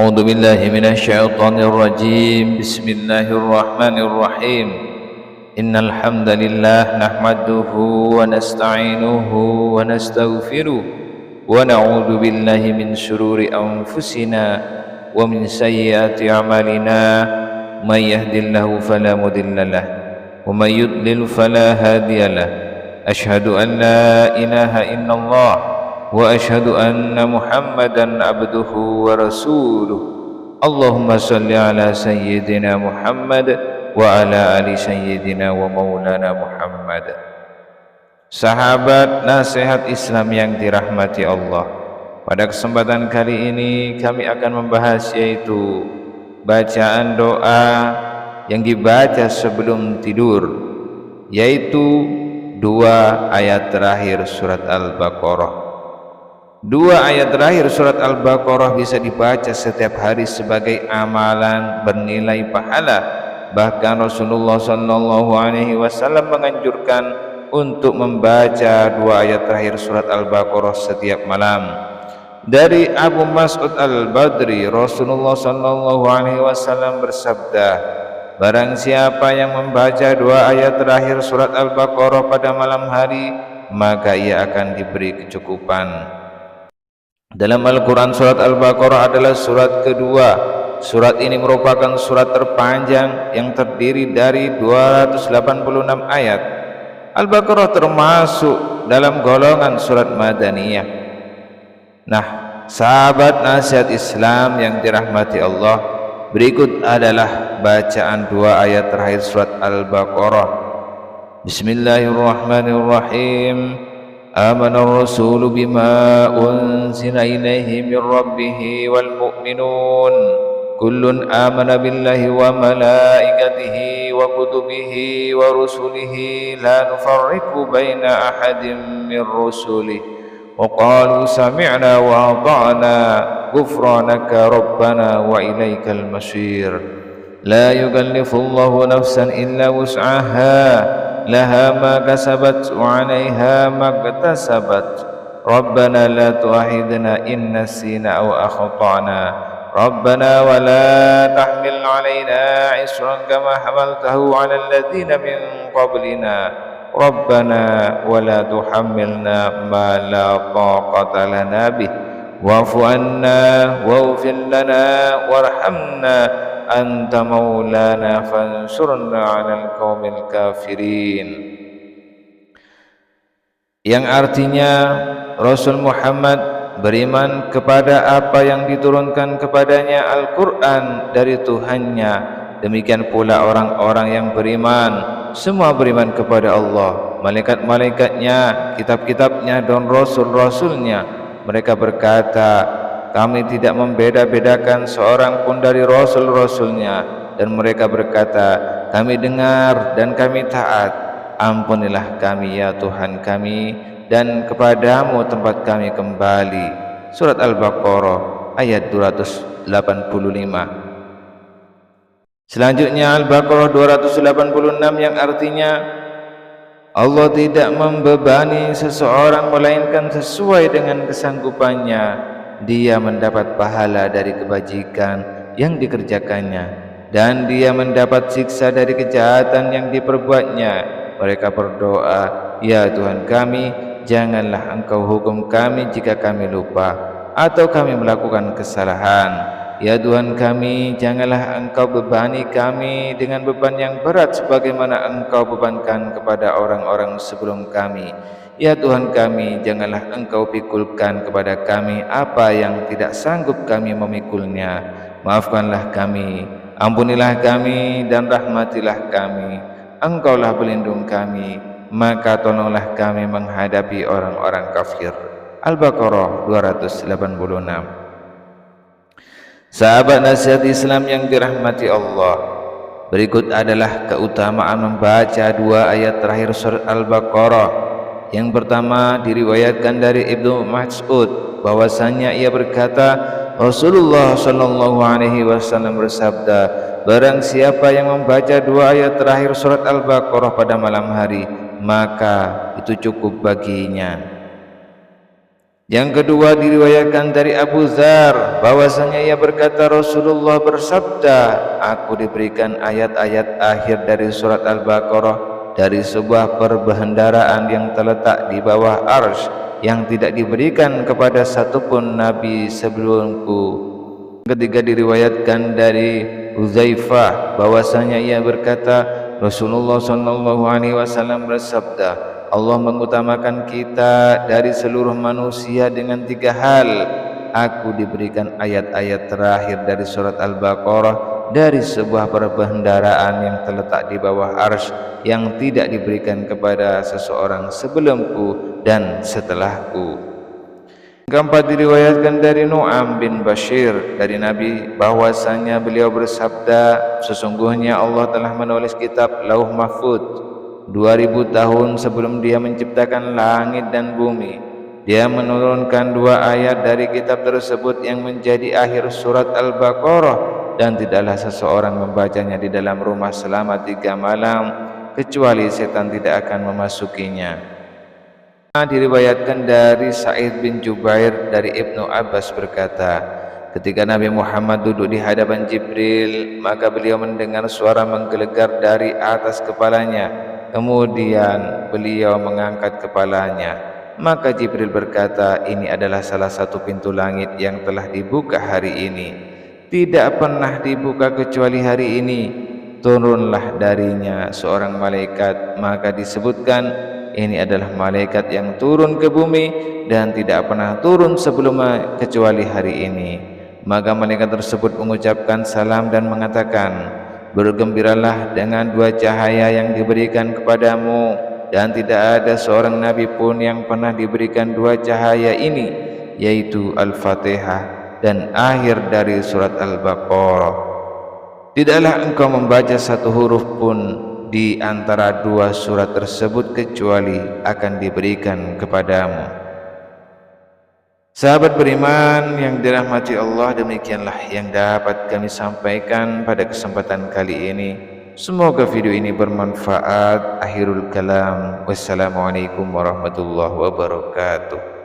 أعوذ بالله من الشيطان الرجيم. بسم الله الرحمن الرحيم. إن الحمد لله نحمده ونستعينه ونستغفره ونعوذ بالله من شرور أنفسنا ومن سيئات أعمالنا. من يهد الله فلا مضل له ومن يضلل فلا هادي له. أشهد أن لا إله إلا الله وأشهد أن محمدا عبده ورسوله. اللهم صل على سيدنا محمد وعلى آل سيدنا ومولانا Muhammad. Sahabat nasihat Islam yang dirahmati Allah, pada kesempatan kali ini kami akan membahas yaitu bacaan doa yang dibaca sebelum tidur, yaitu dua ayat terakhir surat Al-Baqarah. Dua ayat terakhir surat Al-Baqarah bisa dibaca setiap hari sebagai amalan bernilai pahala. Bahkan Rasulullah SAW menganjurkan untuk membaca dua ayat terakhir surat Al-Baqarah setiap malam. Dari Abu Mas'ud Al-Badri, Rasulullah SAW bersabda, barang siapa yang membaca dua ayat terakhir surat Al-Baqarah pada malam hari, maka ia akan diberi kecukupan. Dalam Al-Quran, surat Al-Baqarah adalah surat kedua. Surat ini merupakan surat terpanjang yang terdiri dari 286 ayat. Al-Baqarah termasuk dalam golongan surat Madaniyah. Nah, sahabat nasihat Islam yang dirahmati Allah, berikut adalah bacaan dua ayat terakhir surat Al-Baqarah. Bismillahirrahmanirrahim. آمن الرسول بما أنزل إليه من ربه والمؤمنون كل آمن بالله وملائكته وكتبه ورسله لا نفرق بين أحد من رسله وقالوا سمعنا وأطعنا غفرانك ربنا وإليك المصير لا يكلف الله نفسا إلا وسعها لها ما كسبت وعليها ما اكتسبت ربنا لا تؤاخذنا إن نسينا أو أخطأنا ربنا ولا تحمل علينا إصرا كما حملته على الذين من قبلنا ربنا ولا تحملنا ما لا طاقة لنا به واعف عنا واغفر لنا وارحمنا Anta maulana fansurna 'alal qaumil kafirin. Yang artinya Rasul Muhammad beriman kepada apa yang diturunkan kepadanya Al-Quran dari Tuhannya. Demikian pula orang-orang yang beriman, semua beriman kepada Allah, malaikat-malaikatnya, kitab-kitabnya dan rasul-rasulnya. Mereka berkata, kami tidak membeda-bedakan seorang pun dari rasul-rasulnya. Dan mereka berkata, kami dengar dan kami taat. Ampunilah kami ya Tuhan kami, dan kepadamu tempat kami kembali. Surat Al-Baqarah ayat 285. Selanjutnya Al-Baqarah 286 yang artinya Allah tidak membebani seseorang melainkan sesuai dengan kesanggupannya. Dia mendapat pahala dari kebajikan yang dikerjakannya, dan dia mendapat siksa dari kejahatan yang diperbuatnya. Mereka berdoa, ya Tuhan kami, janganlah Engkau hukum kami jika kami lupa atau kami melakukan kesalahan. Ya Tuhan kami, janganlah Engkau bebani kami dengan beban yang berat sebagaimana Engkau bebankan kepada orang-orang sebelum kami. Ya Tuhan kami, janganlah Engkau pikulkan kepada kami apa yang tidak sanggup kami memikulnya. Maafkanlah kami, ampunilah kami, dan rahmatilah kami. Engkaulah pelindung kami, maka tolonglah kami menghadapi orang-orang kafir. Al-Baqarah 286. Sahabat nasihat Islam yang dirahmati Allah, berikut adalah keutamaan membaca dua ayat terakhir surat Al-Baqarah. Yang pertama diriwayatkan dari Ibnu Mas'ud bahwasanya ia berkata, Rasulullah SAW bersabda, barang siapa yang membaca dua ayat terakhir surat Al-Baqarah pada malam hari, maka itu cukup baginya. Yang kedua diriwayatkan dari Abu Dzar bahwasanya ia berkata, Rasulullah bersabda, aku diberikan ayat-ayat akhir dari surat Al-Baqarah dari sebuah perbendaharaan yang terletak di bawah arsy yang tidak diberikan kepada satupun nabi sebelumku. Ketiga diriwayatkan dari Huzaifah bahwasanya ia berkata, Rasulullah SAW bersabda, Allah mengutamakan kita dari seluruh manusia dengan 3 hal. Aku diberikan ayat-ayat terakhir dari surat Al-Baqarah dari sebuah perbendaharaan yang terletak di bawah arsy yang tidak diberikan kepada seseorang sebelumku dan setelahku. Keempat diriwayatkan dari Nu'am bin Bashir dari Nabi bahwasanya beliau bersabda, sesungguhnya Allah telah menulis kitab Lauh Mahfuz 2000 tahun sebelum dia menciptakan langit dan bumi. Dia menurunkan 2 ayat dari kitab tersebut yang menjadi akhir surat Al-Baqarah, dan tidaklah seseorang membacanya di dalam rumah selama 3 malam kecuali setan tidak akan memasukinya. Diriwayatkan dari Sa'id bin Jubair dari Ibnu Abbas berkata, ketika Nabi Muhammad duduk di hadapan Jibril, maka beliau mendengar suara menggelegar dari atas kepalanya. Kemudian beliau mengangkat kepalanya, maka Jibril berkata, ini adalah salah satu pintu langit yang telah dibuka hari ini. Tidak pernah dibuka kecuali hari ini. Turunlah darinya seorang malaikat, maka disebutkan ini adalah malaikat yang turun ke bumi dan tidak pernah turun sebelumnya kecuali hari ini. Maka malaikat tersebut mengucapkan salam dan mengatakan, bergembiralah dengan 2 cahaya yang diberikan kepadamu, dan tidak ada seorang nabi pun yang pernah diberikan 2 cahaya ini, yaitu Al-Fatihah dan akhir dari surat Al-Baqarah. Tidaklah engkau membaca satu huruf pun di antara 2 surat tersebut kecuali akan diberikan kepadamu. Sahabat beriman yang dirahmati Allah, demikianlah yang dapat kami sampaikan pada kesempatan kali ini. Semoga video ini bermanfaat. Akhirul kalam, wassalamualaikum warahmatullahi wabarakatuh.